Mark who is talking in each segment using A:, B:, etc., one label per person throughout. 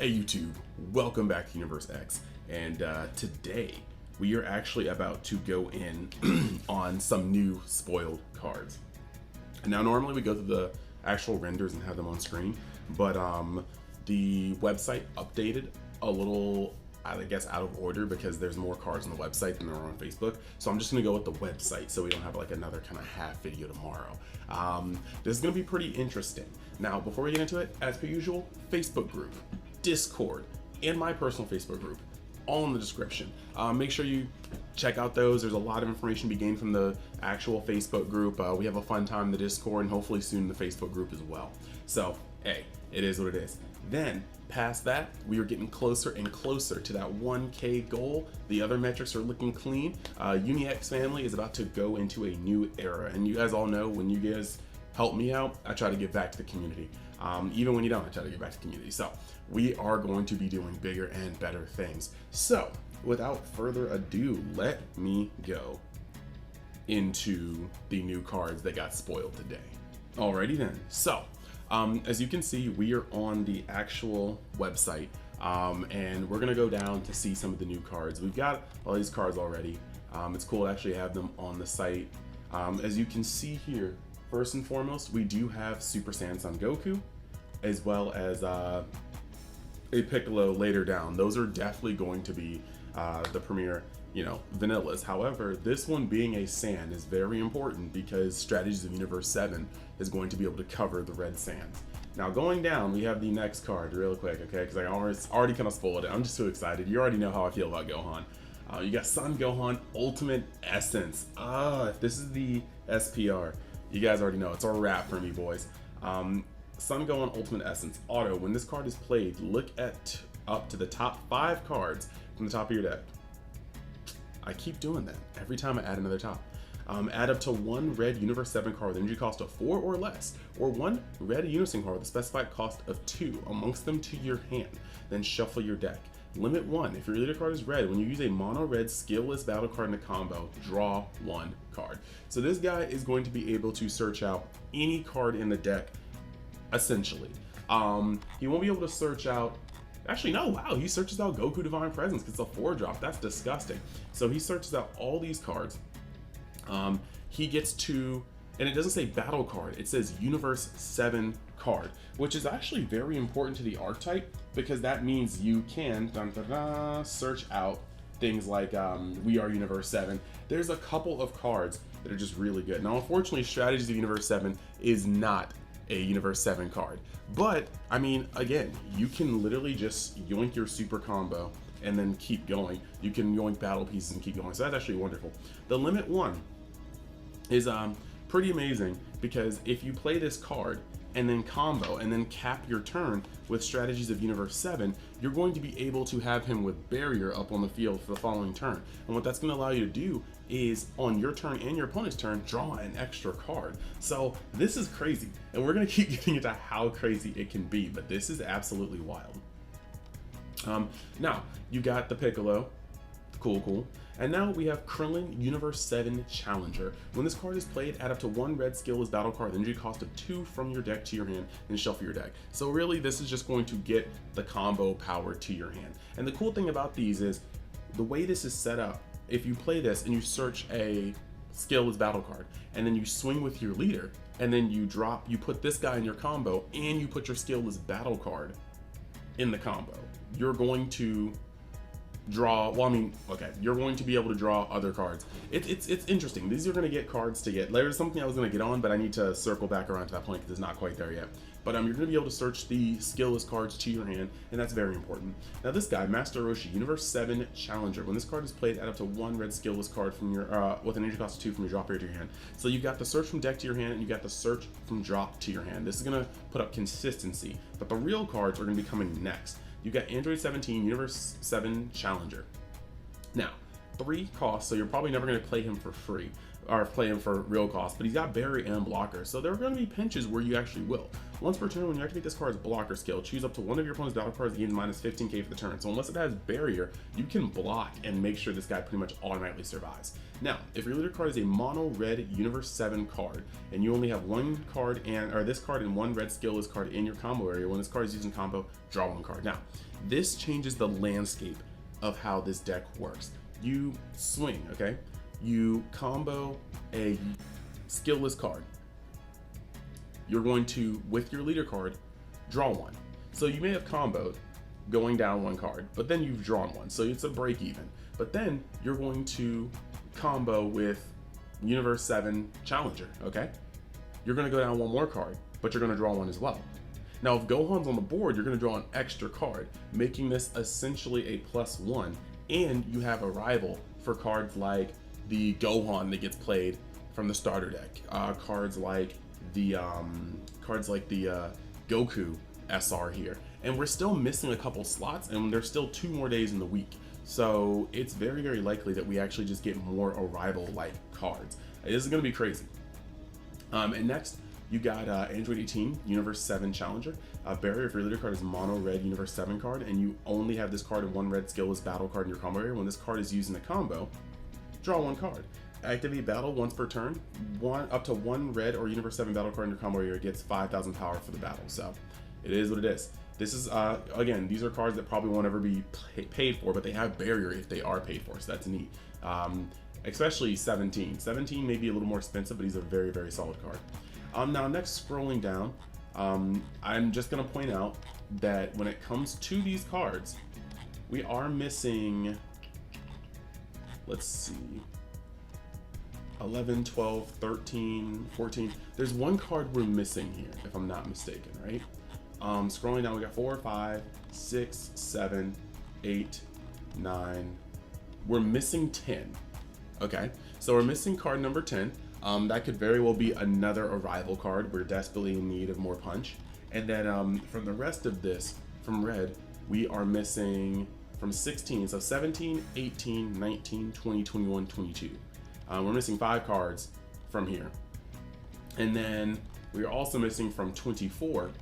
A: Hey YouTube, welcome back to Universe X, and today we are actually about to go in on some new spoiled cards. Now normally we go through the actual renders and have them on screen, but the website updated a little, I guess, out of order because there's more cards on the website than there are on Facebook. So I'm just gonna go with the website so we don't have like another kind of half video tomorrow. This is gonna be pretty interesting. Now, before we get into it, as per usual, Facebook group, Discord, and my personal Facebook group, all in the description. Make sure you check out those. There's a lot of information to be gained from the actual Facebook group. We have a fun time in the Discord and hopefully soon the Facebook group as well. So, hey, it is what it is. Then, past that, we are getting closer and closer to that 1K goal. The other metrics are looking clean. UniX family is about to go into a new era. And you guys all know when you guys help me out, I try to give back to the community. Even when you don't, I try to give back to the community. So we are going to be doing bigger and better things. So without further ado, let me go into the new cards that got spoiled today. Alrighty then. So as you can see, we are on the actual website and we're gonna go down to see some of the new cards. We've got all these cards already. It's cool to actually have them on the site. As you can see here, first and foremost, we do have Super Saiyan Son Goku, as well as a Piccolo later down. Those are definitely going to be the premier, vanillas. However, this one being a Saiyan is very important because Strategies of Universe 7 is going to be able to cover the red Saiyans. Now going down, we have the next card real quick, okay? Because I already kind of spoiled it. I'm just too excited. You already know how I feel about Gohan. You got Son Gohan Ultimate Essence. This is the SPR. You guys already know, it's a wrap for me, boys. Son Gohan Ultimate Essence. Auto, when this card is played, look at up to the top 5 cards from the top of your deck. I keep doing that every time I add another top. Add up to 1 red Universe 7 card with an energy cost of 4 or less, or 1 red Unison card with a specified cost of 2 amongst them to your hand. Then shuffle your deck. Limit 1. If your leader card is red, when you use a mono red skillless battle card in a combo, draw 1 card. So this guy is going to be able to search out any card in the deck, essentially. He won't be able to search out, actually no, wow, he searches out Goku Divine Presence because it's a 4-drop. That's disgusting. So he searches out all these cards. He gets to, and it doesn't say battle card, it says Universe 7 card, which is actually very important to the archetype because that means you can search out things like We Are Universe 7. There's a couple of cards that are just really good. Now, unfortunately, Strategies of Universe 7 is not a Universe 7 card, but I mean, again, you can literally just yoink your super combo and then keep going. You can yoink battle pieces and keep going. So that's actually wonderful. The limit 1 is pretty amazing because if you play this card and then combo and then cap your turn with Strategies of Universe 7, you're going to be able to have him with barrier up on the field for the following turn. And what that's going to allow you to do is on your turn and your opponent's turn, draw an extra card. So this is crazy. And we're going to keep getting into how crazy it can be, but this is absolutely wild. Now you got the Piccolo, cool. And now we have Krillin Universe 7 Challenger. When this card is played, add up to 1 red skillless battle card, energy cost of 2 from your deck to your hand, and shuffle your deck. So really, this is just going to get the combo power to your hand. And the cool thing about these is, the way this is set up, if you play this and you search a skillless battle card, and then you swing with your leader, and then you put this guy in your combo, and you put your skillless battle card in the combo, you're going to draw, you're going to be able to draw other cards. It's interesting. These are going to get cards to get. There's something I was going to get on, but I need to circle back around to that point because it's not quite there yet. But you're going to be able to search the skillless cards to your hand, and that's very important. Now this guy, Master Roshi, Universe 7 Challenger. When this card is played, add up to 1 red skillless card from your with an energy cost of 2 from your drop area to your hand. So you've got the search from deck to your hand, and you got the search from drop to your hand. This is going to put up consistency, but the real cards are going to be coming next. You got Android 17, Universe 7 Challenger. Now, 3 costs, so you're probably never going to play him for free. or play him for real cost, but he's got barrier and blocker, so there are going to be pinches where you actually will. Once per turn, when you activate this card's blocker skill, choose up to one of your opponent's battle cards and gain minus 15k for the turn. So unless it has barrier, you can block and make sure this guy pretty much automatically survives. Now, if your leader card is a mono red Universe 7 card, and you only have one card or this card and one red skillless card in your combo area, when this card is used in combo, draw one card. Now, this changes the landscape of how this deck works. You swing, okay? You combo a skillless card. You're going to, with your leader card, draw one. So you may have comboed going down one card, but then you've drawn one, so it's a break even. But then you're going to combo with Universe 7 Challenger, okay? You're gonna go down one more card, but you're gonna draw one as well. Now, if Gohan's on the board, you're gonna draw an extra card, making this essentially a +1, and you have a rival for cards like the Gohan that gets played from the starter deck, cards like the Goku SR here, and we're still missing a couple slots, and there's still 2 more days in the week, so it's very, very likely that we actually just get more arrival like cards. This is going to be crazy. And next you got Android 18 Universe 7 Challenger. Barrier, if your leader card is mono red Universe 7 card and you only have this card and one red skillless battle card in your combo area, when this card is used in a combo, draw one card. Activate battle once per turn. Up to one red or Universe 7 battle card in your combo area gets 5,000 power for the battle. So it is what it is. This is, again, these are cards that probably won't ever be paid for, but they have barrier if they are paid for, so that's neat. Especially 17. 17 may be a little more expensive, but he's a very, very solid card. Now, next, scrolling down, I'm just going to point out that when it comes to these cards, we are missing, let's see, 11, 12, 13, 14. There's one card we're missing here, if I'm not mistaken, right? Scrolling down, we got 4, 5, 6, 7, 8, 9. We're missing 10. Okay, so we're missing card number 10. That could very well be another arrival card. We're desperately in need of more punch. And then from the rest of this, from red, we are missing from 16. So 17, 18, 19, 20, 21, 22. We're missing 5 cards from here. And then we're also missing from 24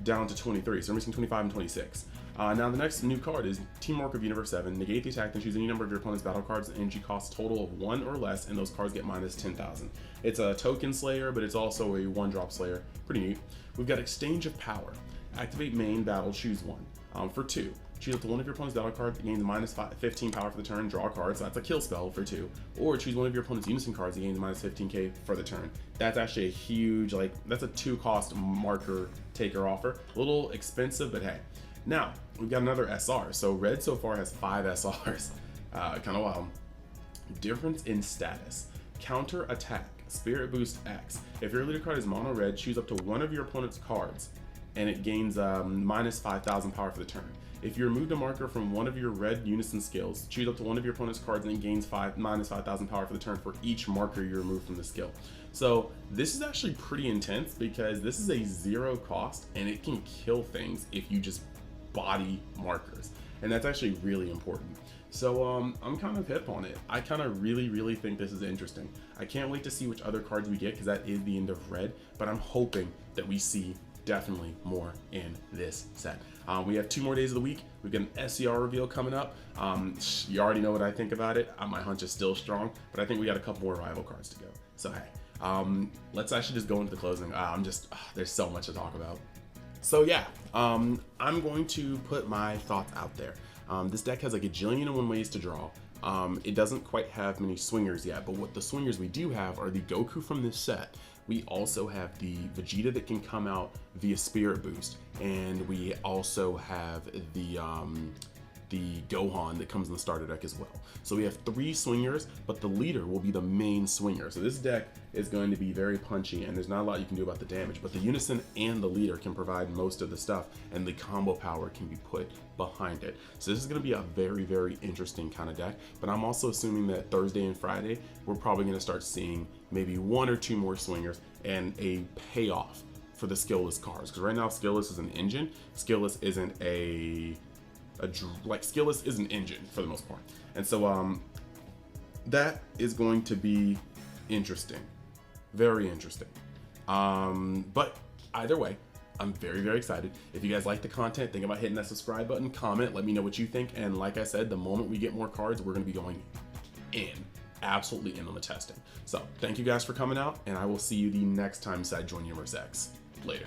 A: down to 23. So we're missing 25 and 26. Now the next new card is Teamwork of Universe 7. Negate the attack and choose any number of your opponent's battle cards and energy costs total of 1 or less, and those cards get minus 10,000. It's a token slayer, but it's also a 1-drop slayer. Pretty neat. We've got Exchange of Power. Activate main battle, choose one. For 2. Choose up to one of your opponent's battle cards, gain the minus 15 power for the turn, draw a card, so that's a kill spell for 2. Or choose one of your opponent's unison cards, gain the minus 15k for the turn. That's actually a huge, that's a 2-cost marker taker offer. A little expensive, but hey. Now, we've got another SR. So red so far has 5 SRs. Kind of wild. Difference in status. Counter attack. Spirit boost X. If your leader card is mono red, choose up to one of your opponent's cards, and it gains minus 5,000 power for the turn. If you remove a marker from one of your red unison skills, choose up to one of your opponent's cards and it gains minus 5,000 power for the turn for each marker you remove from the skill. So this is actually pretty intense because this is a 0 cost and it can kill things if you just body markers. And that's actually really important. So I'm kind of hip on it. I kind of really think this is interesting. I can't wait to see which other cards we get because that is the end of red, but I'm hoping that we see definitely more in this set. We have 2 more days of the week. We've got an SCR reveal coming up. You already know what I think about it. My hunch is still strong, but I think we got a couple more rival cards to go. So hey, let's actually just go into the closing. There's so much to talk about. So yeah, I'm going to put my thoughts out there. This deck has like a gajillion and 1 ways to draw. It doesn't quite have many swingers yet, but what the swingers we do have are the Goku from this set. We also have the Vegeta that can come out via Spirit Boost, and we also have the Gohan that comes in the starter deck as well. So we have 3 swingers, but the leader will be the main swinger. So this deck is going to be very punchy, and there's not a lot you can do about the damage, but the unison and the leader can provide most of the stuff, and the combo power can be put behind it. So this is going to be a very interesting kind of deck, but I'm also assuming that Thursday and Friday, we're probably going to start seeing maybe 1 or 2 more swingers and a payoff for the skillless cards. Because right now, skillless is an engine. Skillless isn't skillless is an engine for the most part. And so that is going to be interesting. Very interesting. But either way, I'm very, very excited. If you guys like the content, think about hitting that subscribe button, comment, let me know what you think. And like I said, the moment we get more cards, we're going to be going absolutely in on the testing. So thank you guys for coming out, and I will see you the next time inside Join Universe X. Later.